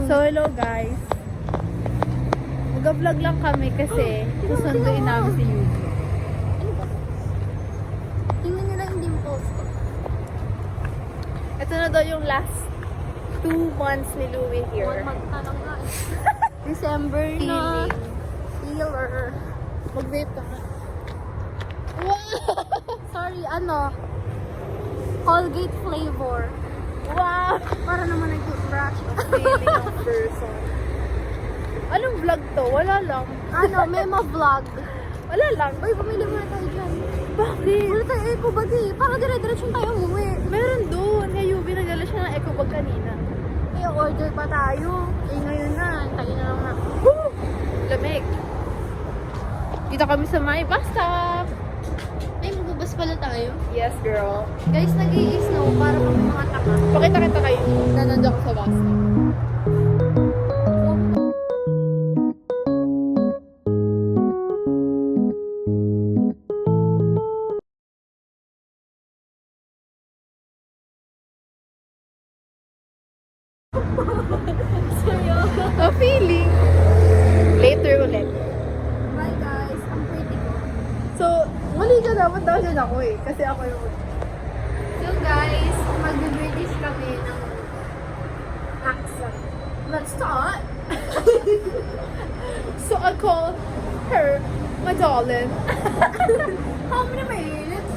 So, hello guys. Mag-vlog lang kami kasi susunduin namin si Yuji. Ano ba? Tingnan nila yung dimples ko. Ito na daw yung last 2 months ni Louie here. 1 month na lang nga eh. December na. Healer. Mag-vape ka na. Sorry, ano? Colgate flavor. Wow! Para naman nag-toothbrush. Feeling of person. Anong vlog to? Wala lang. Ano, memo vlog. Wala lang. Uy, bumili muna tayo dyan. Bakit? Wala tayo eco bag eh. Para dire-diretso tayo umuwi. Meron doon. Kay Yubi, nagdala siya ng eco bag kanina. May order pa tayo. Eh, ngayon na. Tayo na lang na. Woo! Lamig. Dito kami sa may bus stop. Ay, magbabas pala tayo. Yes, girl. Guys, nag-i-snow para kami mga taka. Pakita kita kayo na nandiyan ko sa bus stop. A feeling. Later ulit. Bye guys, ang pretty ko. So, mali ka dapat daw dyan ako eh. Kasi ako yung... So guys, mag-British kami ng accent. Let's start! So, I call her my darling. How many minutes?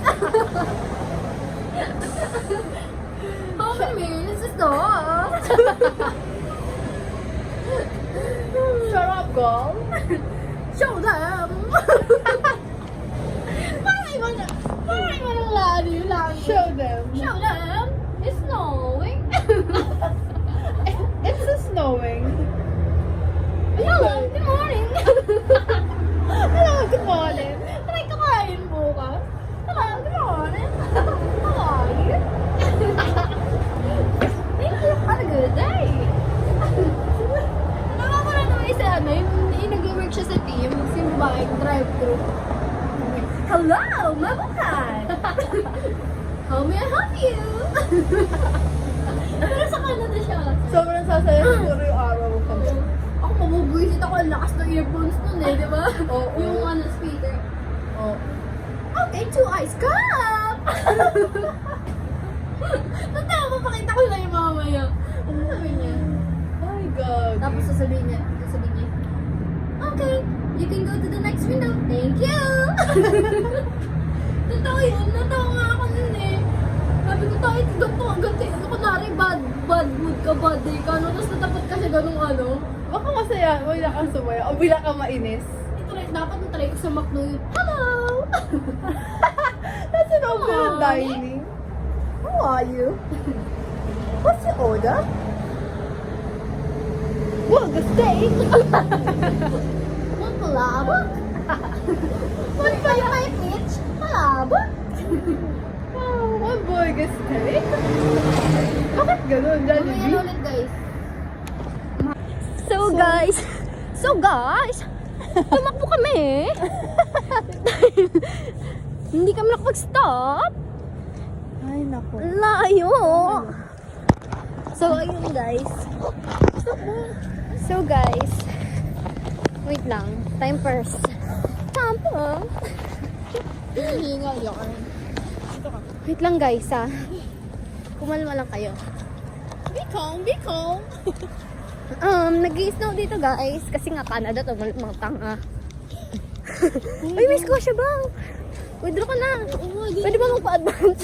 How many minutes is that? Shut up, girl. Show them! Parang iba ng lalo yung language. Show them. Show them! It's snowing! It's snowing. Hello, good morning! Hello, good morning. Try kakain bukas. Hello, good morning! How are you? Thank you, have a good day! Nakakala naman isa yung nag-work siya sa team, yung babae, drive-thru. Hello, mabuhay! How may I help you? Pero sa Canada siya. Sobrang sasaya siguro yung araw ko. Ako mabubuisit ako, ang lakas ng earphones nun eh, di ba? Oo. Yung ano, speaker. Oh. Okay, 2 ice cup! Tanda, mapakita ko lang yung mamaya. Ano sabi niya? My God. Tapos sasabihin niya, okay, you can go to the next window. Thank you! Totoo yun, natawa nga ako nun eh. Sabi ko, tayo, ganito. Kunwari, bad mood ka, bad day ka, no? Tapos natapat ka siya ganung ano. Baka masaya, wala kang sumaya, o bila kang mainis. Dapat natry ko sa McDo yun. Hello! Nasa loob ka ng dining. How are you? What's your order? Well, the steak. One palabok? One for my pitch? Palabok? One burger steak? Bakit ganun, Mamaya Jollibee? ulit guys. So guys, tumakbo kami. Hindi kami nakapag-stop. Ay, naku. Layo. So ayun guys. So guys, wait lang. Time first. Tampo. Hihingal yun. Wait lang guys ah. Kumalma lang kayo. Be calm, be calm. Nag-i-snow dito guys. Kasi nga Canada to, mga tanga. Uy, may squash bang. Withdraw ka na. Pwede ba magpa-advance?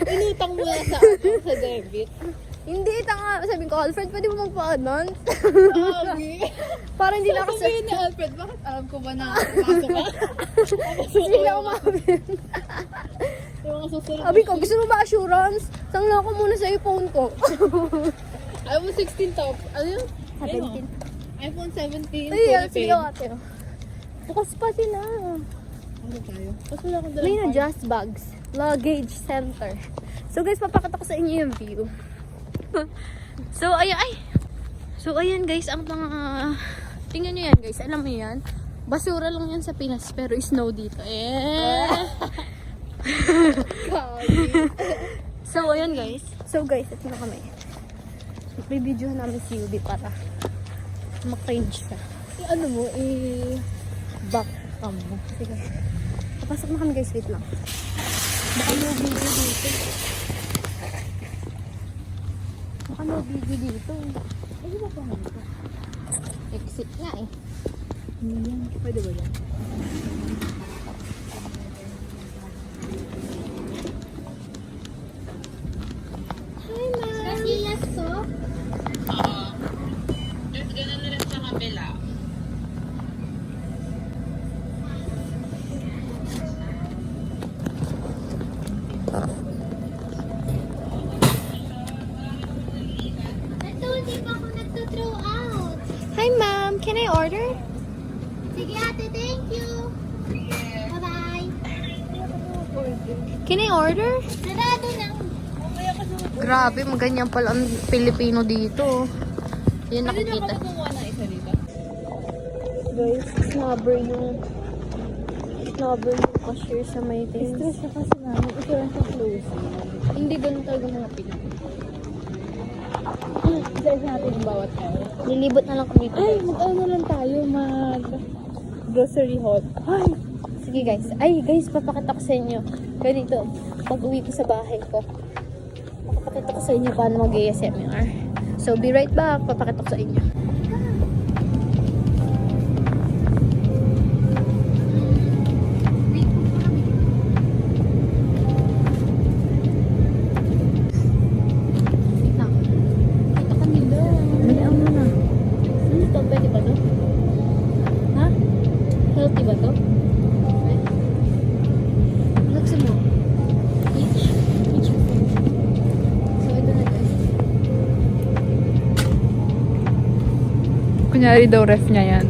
Inutang mo na sa debit. Hindi, tanga. Sabi ko, Alfred, pwede mo magpa-advance? Abi. Para hindi na kasi... Sabihin ni Alfred, bakit alam ko ba na pasok ka? Hindi na umabin. Yung mga susunod. Sabi ko, gusto mo ba assurance? Sangla ko muna sa phone ko. iPhone 16 top. Ano yun? 17. iPhone 17 Ay, sige Philippine. ate. Bukas pa sila. Ano tayo? Tapos wala akong dalang May na card. Just Bags. Luggage Center. So guys, papakita ko sa inyo yung view. So ayan guys, ang mga tingnan nyo yan guys, alam mo yan, basura lang yan sa Pinas pero snow dito So ayan guys, ito na kami. May video namin si Yubi para makringe siya. Ano mo, Back cam mo. Sige. Papasok na kami guys, wait lang. Baka may video dito. Baka may video dito. Ay, ba pa dito? Exit nga eh. Yan. Pwede ba yan? Hi, ma'am. Casillas to? Just ganun na lang sa kabila. Ito, hindi pa ako nagto-throw out. Hi, ma'am. Can I order? Sige ate, thank you. Bye-bye. Can I order? Sarado lang. Grabe, maganyan pala ang Pilipino dito. Yan nakikita. Guys, snobber yung cashier sa may things. Stress na kasi namin. Ito lang sa close. Hindi ganun talaga mga Pilipino. Stress natin yung bawat tayo. Lilibot na lang kami dito. Ay, mag-ano lang tayo, grocery haul. Ay! Sige guys. Ay guys, papakita ko sa inyo. Ganito, pag uwi ko sa bahay ko. Papakita ko sa inyo paano mag-ASMR. So, be right back. Papakita ko sa inyo. Wait lang. Kita ka nila. Maliang mo na. Ano to? Pwede ba to? Ha? Healthy ba to? Ano gusto mo? Peach? Peach food. So, ito na guys. Kunyari daw ref niya yan.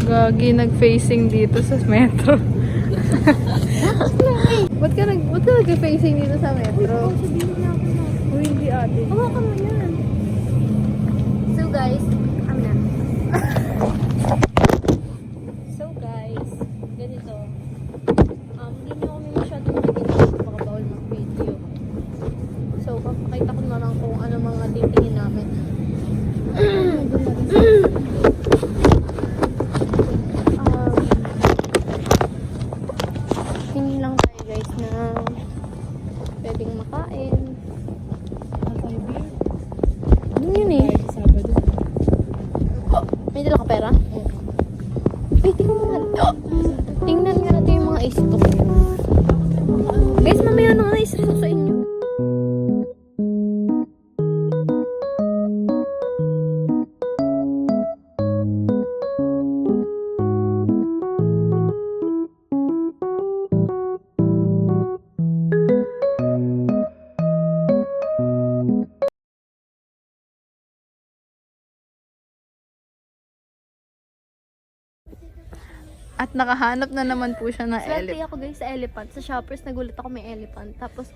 Gagi, nag-facing dito sa metro. Ba't ka nag-facing dito sa metro? O hindi ate. Hawakan mo yan. So guys, kami na. So guys, ganito. Hindi nyo kami masyadong makikita. Baka bawal mag-video. So, papakita ko na lang kung ano mga titingin namin. Tingin lang tayo guys na pwedeng makain. Ano yun eh? Sabado. May dala ka pera? Ay, tingnan nga. Tingnan nga natin yung mga isto. Guys, mamaya na nga istress ako sa inyo. At nakahanap na naman po siya ng Swerte elephant. ako guys sa elephant. Sa Shoppers, nagulat ako may elephant. Tapos,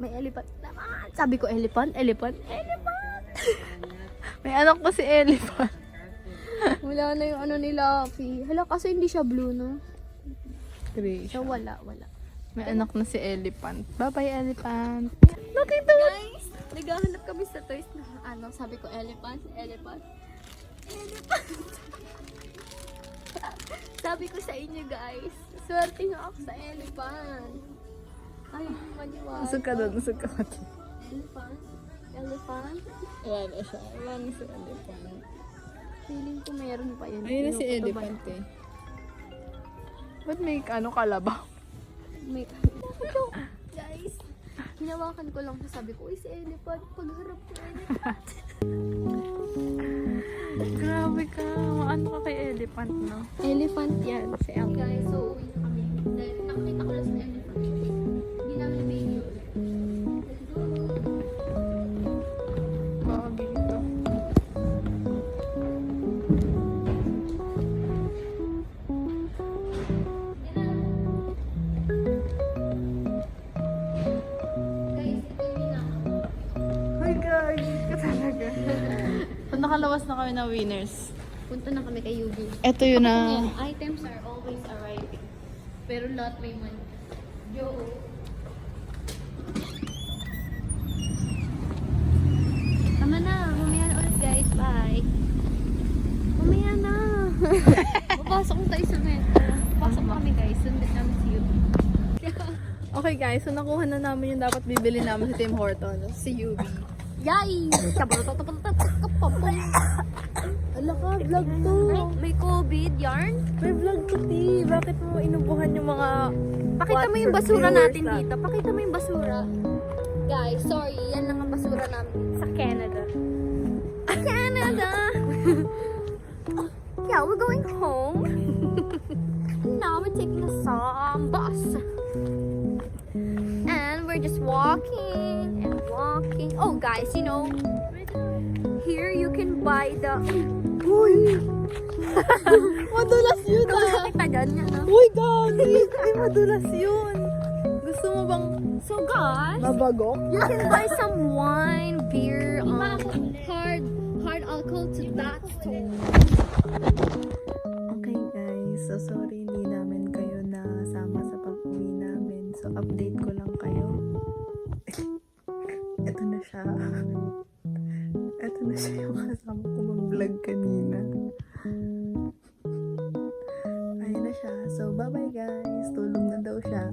may elephant naman. Sabi ko, elephant, elephant, elephant. May anak pa si elephant. Wala na yung ano ni Luffy. Hala, kasi hindi siya blue, no? Grace. So, wala. May anak na si elephant. Bye-bye, elephant. Nakita mo? Guys, naghahanap kami sa toys na ano, sabi ko, elephant, elephant, elephant. Sabi ko sa inyo guys, swerte nga ako sa elephant. Ayaw mo maniwala. Usog ka doon, usog ka doon. Elephant? Elephant? Wala na siya. Wala na si elephant. Feeling ko meron pa yun. Ayun na si Pinuputo ba elephant eh. Ba't may kalabaw? May guys, hinawakan ko lang siya. Sabi ko, uy, si elephant. Pagharap ko elephant. Grabe ka. Maano ka kay elephant, no? Elephant yan, si El. Guys, so uwi na kami. Dahil nakakita ko lang sa elephant. Hindi namin video. Let's go. Grabe dito. Guys, ito yung pinaka. Ay, gagi ka talaga. So, nakalawas na kami ng winners. Punta na kami kay Yubi. Ito yun na. Yan, items are always arriving. Pero lahat may money. Yo. Tama na. Mamaya na ulit guys. Bye. Mamaya na. Papasok na tayo sa metro. Papasok na kami guys. Sundin namin si UB. Okay guys, so nakuha na namin yung dapat bibili namin sa Tim Hortons. Si UB. Yay! Ala ka, vlog to. May COVID yarn. May vlog to, T. Bakit mo inubuhan yung mga... Pakita mo yung Watcher basura viewers natin natin? dito. Pakita mo yung basura. Guys, sorry. Yan lang ang basura namin sa Canada. Canada! Yeah, we're going home. Now we're taking a bus. And we're just walking and walking. Oh, guys, you know, here you can buy the... Uy! Madulas yun ah! Kita dyan yan, ah. Uy, gagi! Ay, madulas yun! Gusto mo bang So, guys, mabagok? you can buy some wine, beer, hard alcohol to that store. Okay guys, so sorry hindi namin kayo nasama sa pag-uwi namin. So update ko lang kayo. Ito na siya. Ito na siya yung kasama ko mag-vlog kanina. Ayun na siya. So bye bye guys. Tulog na daw siya.